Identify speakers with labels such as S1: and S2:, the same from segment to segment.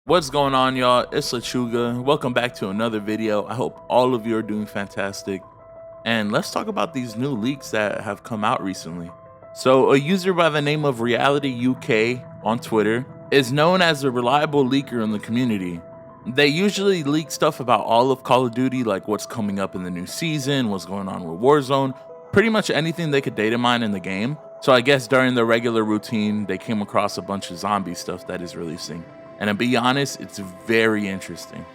S1: What's going on, y'all? It's Lechuga. Welcome back to another video. I hope all of you are doing fantastic. And let's talk about these new leaks that have come out recently. So a user by the name of Reality UK on Twitter is known as a reliable leaker in the community. They usually leak stuff about all of Call of Duty, like what's coming up in the new season, what's going on with Warzone, pretty much anything they could data mine in the game. So I guess during their regular routine, they came across a bunch of zombie stuff that is releasing. And to be honest, it's very interesting.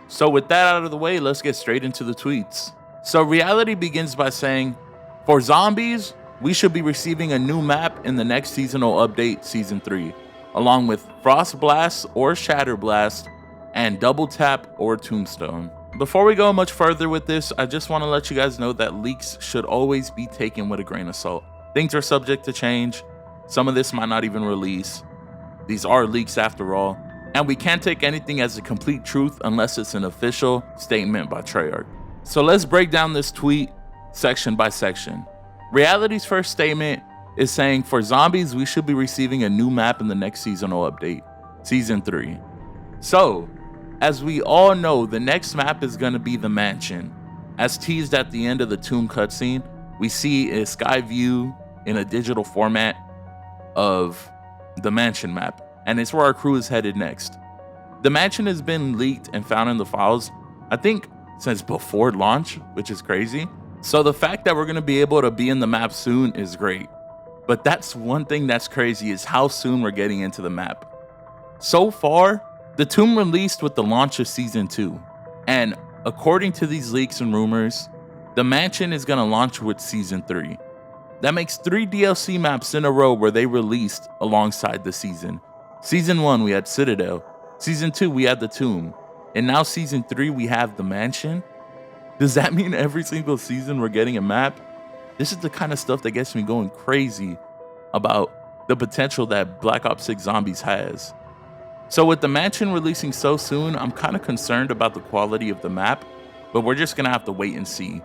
S1: So with that out of the way, let's get straight into the tweets. So Reality begins by saying, for zombies, we should be receiving a new map in the next seasonal update, Season 3, along with Frost Blast or Shatter Blast, and Double Tap or Tombstone. Before we go much further with this, I just want to let you guys know that leaks should always be taken with a grain of salt. Things are subject to change. Some of this might not even release. These are leaks after all. And we can't take anything as a complete truth unless it's an official statement by Treyarch. So let's break down this tweet section by section. Reality's first statement is saying, for zombies, we should be receiving a new map in the next seasonal update, Season 3. So, as we all know, the next map is going to be the mansion. As teased at the end of the tomb cutscene, we see a sky view in a digital format of the mansion map, and it's where our crew is headed next. The mansion has been leaked and found in the files, I think, since before launch, which is crazy. So the fact that we're going to be able to be in the map soon is great. But that's one thing that's crazy, is how soon we're getting into the map. So far, the tomb released with the launch of Season 2. And according to these leaks and rumors, the mansion is going to launch with Season 3. That makes 3 DLC maps in a row where they released alongside the season. Season 1, we had Citadel. Season 2, we had the Tomb. And now Season 3, we have the Mansion. Does that mean every single season we're getting a map? This is the kind of stuff that gets me going crazy about the potential that Black Ops 6 Zombies has. So with the Mansion releasing so soon, I'm kind of concerned about the quality of the map, but we're just going to have to wait and see.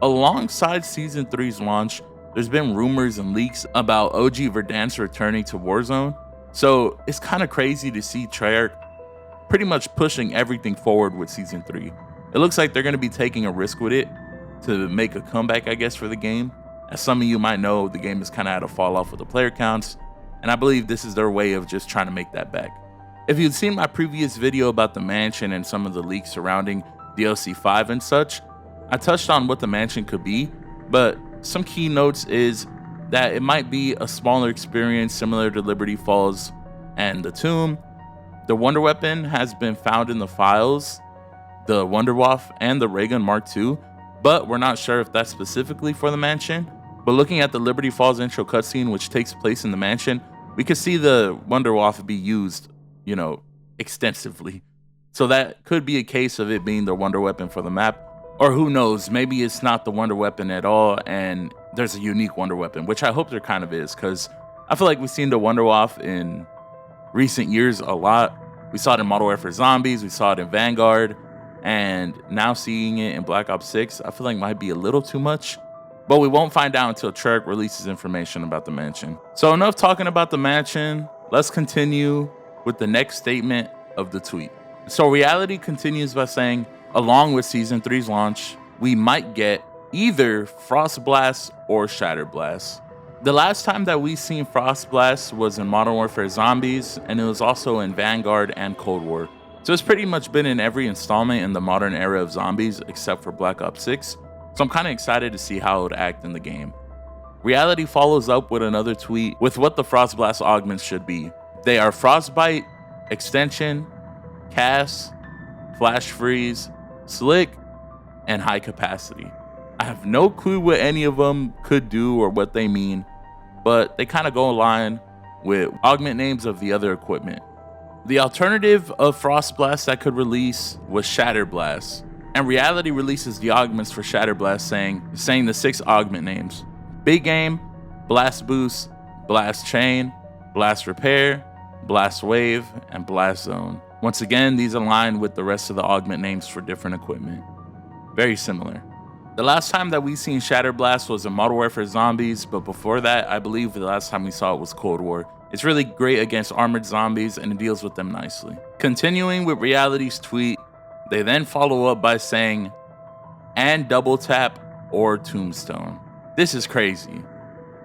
S1: Alongside Season 3's launch, there's been rumors and leaks about OG Verdansk returning to Warzone. So it's kind of crazy to see Treyarch pretty much pushing everything forward with Season 3. It looks like they're going to be taking a risk with it to make a comeback, I guess, for the game. As some of you might know, the game has kind of had a fall off with the player counts, and I believe this is their way of just trying to make that back. If you'd seen my previous video about the mansion and some of the leaks surrounding DLC 5 and such, I touched on what the mansion could be, but some key notes is that it might be a smaller experience similar to Liberty Falls and the Tomb. The Wonder Weapon has been found in the files, the Wunderwaffe and the Ray Gun Mark II, but we're not sure if that's specifically for the mansion. But looking at the Liberty Falls intro cutscene, which takes place in the mansion, we could see the Wunderwaffe be used, extensively. So that could be a case of it being the Wonder Weapon for the map. Or who knows, maybe it's not the Wonder Weapon at all and there's a unique Wonder Weapon, which I hope there kind of is, because I feel like we've seen the Wunderwaffe in recent years a lot. We saw it in Modern Warfare Zombies, we saw it in Vanguard, and now seeing it in Black Ops 6, I feel like might be a little too much. But we won't find out until Treyarch releases information about the mansion. So enough talking about the mansion, let's continue with the next statement of the tweet. So Reality continues by saying, along with Season 3's launch, we might get either Frost Blast or Shatter Blast. The last time that we seen Frost Blast was in Modern Warfare Zombies, and it was also in Vanguard and Cold War. So it's pretty much been in every installment in the modern era of zombies except for Black Ops 6. So I'm kind of excited to see how it would act in the game. Reality follows up with another tweet with what the Frost Blast augments should be. They are Frostbite, Extension, Cast, Flash Freeze, Slick, and High Capacity. I have no clue what any of them could do or what they mean, but they kind of go along with augment names of the other equipment. The alternative of Frost Blast that could release was Shatter Blast, and Reality releases the augments for Shatter Blast saying the 6 augment names: Big Aim, Blast Boost, Blast Chain, Blast Repair, Blast Wave, and Blast Zone. Once again, these align with the rest of the augment names for different equipment. Very similar. The last time that we seen Shatter Blast was in Modern Warfare Zombies, but before that, I believe the last time we saw it was Cold War. It's really great against armored zombies and it deals with them nicely. Continuing with Reality's tweet, they then follow up by saying, and double tap or tombstone. This is crazy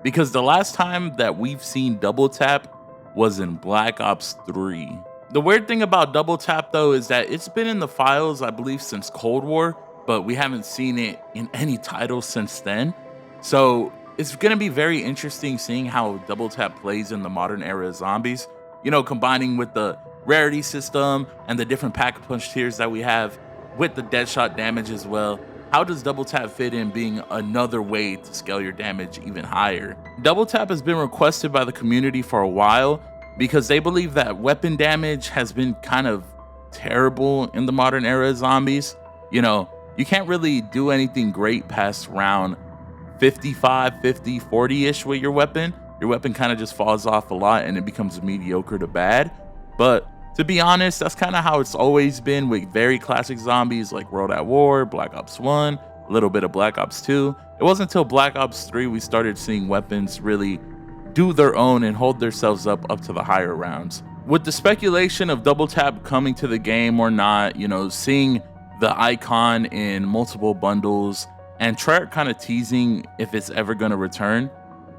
S1: because the last time that we've seen double tap was in Black Ops 3. The weird thing about double tap though is that it's been in the files, I believe, since Cold War, but we haven't seen it in any title since then. So it's gonna be very interesting seeing how double tap plays in the modern era of zombies, you know, combining with the rarity system and the different pack-a-punch tiers that we have with the dead shot damage as well. How does double tap fit in being another way to scale your damage even higher? Double tap has been requested by the community for a while because they believe that weapon damage has been kind of terrible in the modern era of zombies. You know, you can't really do anything great past round 55, 50, 40-ish with your weapon. Your weapon kind of just falls off a lot and it becomes mediocre to bad. But to be honest, that's kind of how it's always been with very classic zombies like World at War, Black Ops 1, a little bit of Black Ops 2. It wasn't until Black Ops 3 we started seeing weapons really do their own and hold themselves up to the higher rounds. With the speculation of double tap coming to the game or not, you know, seeing the icon in multiple bundles and Treyarch kind of teasing if it's ever going to return,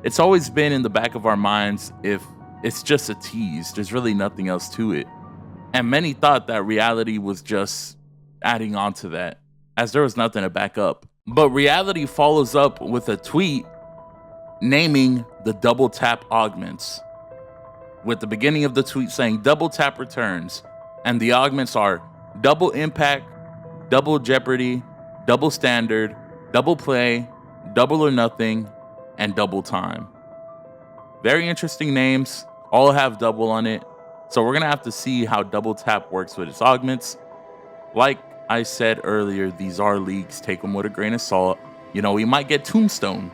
S1: it's always been in the back of our minds if it's just a tease. There's really nothing else to it. And many thought that Reality was just adding on to that, as there was nothing to back up. But Reality follows up with a tweet naming the double tap augments, with the beginning of the tweet saying double tap returns, and the augments are double impact, double jeopardy, double standard, double play, double or nothing, and double time. Very interesting names, all have double on it. So we're gonna have to see how double tap works with its augments. Like I said earlier, these are leaks, take them with a grain of salt. You know, we might get tombstone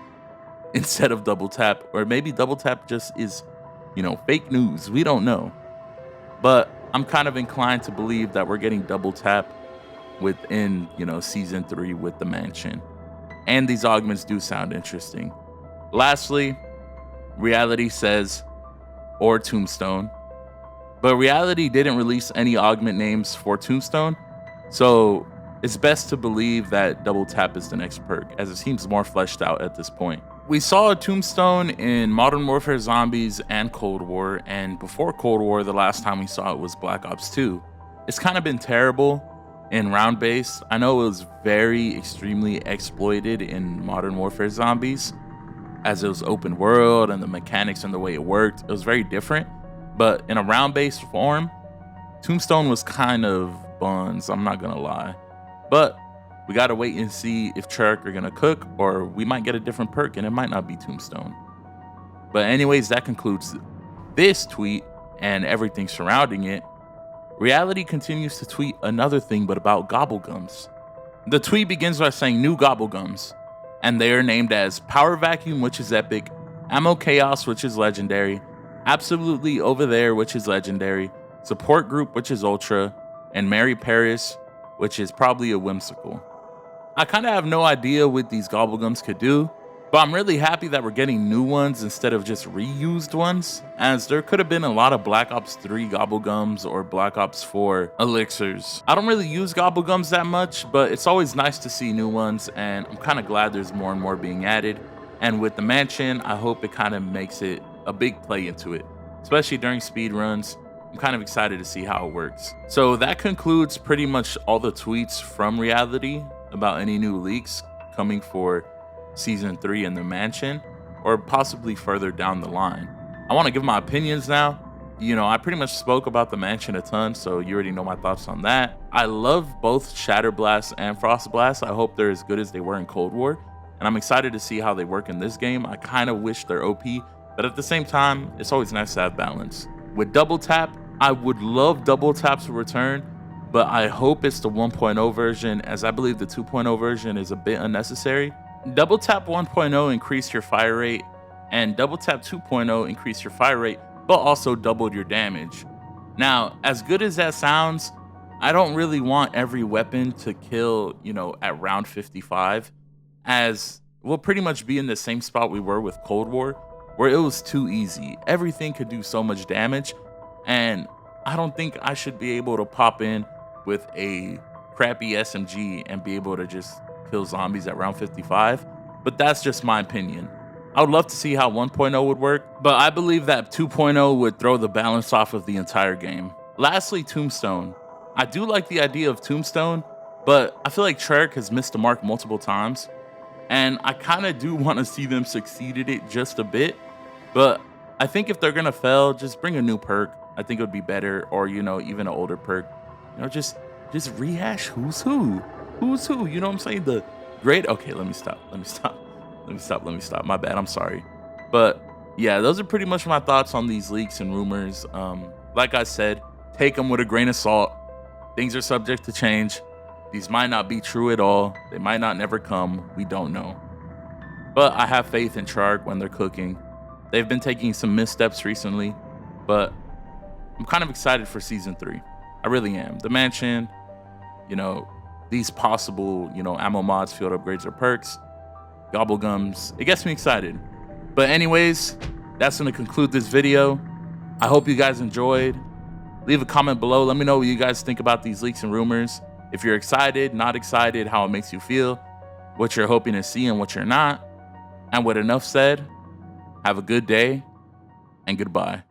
S1: instead of double tap, or maybe double tap just is, you know, fake news. We don't know. But I'm kind of inclined to believe that we're getting double tap within, you know, season 3 with the mansion. And these augments do sound interesting. Lastly, Reality says, or tombstone. But Reality didn't release any augment names for tombstone, so it's best to believe that double tap is the next perk, as it seems more fleshed out at this point. We saw a tombstone in Modern Warfare Zombies and Cold War, and before Cold War, the last time we saw it was Black Ops 2. It's kind of been terrible in round base. I know it was very extremely exploited in Modern Warfare Zombies, as it was open world and the mechanics and the way it worked. It was very different. But in a round-based form, Tombstone was kind of buns, I'm not gonna lie. But we gotta wait and see if Treyarch are gonna cook, or we might get a different perk and it might not be Tombstone. But anyways, that concludes this tweet and everything surrounding it. Reality continues to tweet another thing, but about gobblegums. The tweet begins by saying new gobblegums, and they are named as Power Vacuum, which is epic, Ammo Chaos, which is legendary, Absolutely Over There, which is legendary, Support Group, which is ultra, and Mary Paris, which is probably a whimsical. I kind of have no idea what these gobblegums could do, but I'm really happy that we're getting new ones instead of just reused ones, as there could have been a lot of Black Ops 3 gobblegums or Black Ops 4 elixirs. I don't really use gobblegums that much, but it's always nice to see new ones, and I'm kind of glad there's more and more being added. And with the mansion, I hope it kind of makes it a big play into it, especially during speed runs. I'm kind of excited to see how it works. So that concludes pretty much all the tweets from Reality about any new leaks coming for season 3 in the mansion, or possibly further down the line. I want to give my opinions now. You know, I pretty much spoke about the mansion a ton, so you already know my thoughts on that. I love both Shatter Blast and Frost Blast. I hope they're as good as they were in Cold War, and I'm excited to see how they work in this game. I kind of wish they're OP, but at the same time, it's always nice to have balance. With double tap, I would love double tap to return, but I hope it's the 1.0 version, as I believe the 2.0 version is a bit unnecessary. Double tap 1.0 increased your fire rate, and double tap 2.0 increased your fire rate, but also doubled your damage. Now, as good as that sounds, I don't really want every weapon to kill, you know, at round 55, as we'll pretty much be in the same spot we were with Cold War, where it was too easy. Everything could do so much damage, and I don't think I should be able to pop in with a crappy SMG and be able to just kill zombies at round 55, but that's just my opinion. I would love to see how 1.0 would work, but I believe that 2.0 would throw the balance off of the entire game. Lastly, Tombstone. I do like the idea of Tombstone, but I feel like Treyarch has missed the mark multiple times, and I kind of do want to see them succeed at it just a bit, but I think if they're gonna fail, just bring a new perk. I think it would be better, or even an older perk. Just rehash who's who. You know what I'm saying? The great. Okay, let me stop. My bad. I'm sorry. But yeah, those are pretty much my thoughts on these leaks and rumors. Like I said, take them with a grain of salt. Things are subject to change. These might not be true at all. They might not never come. We don't know. But I have faith in Treyarch when they're cooking. They've been taking some missteps recently, but I'm kind of excited for season 3. I really am. The mansion, these possible, ammo mods, field upgrades, or perks, gobblegums. It gets me excited. But anyways, that's going to conclude this video. I hope you guys enjoyed. Leave a comment below. Let me know what you guys think about these leaks and rumors. If you're excited, not excited, how it makes you feel, what you're hoping to see and what you're not. And with enough said, have a good day and goodbye.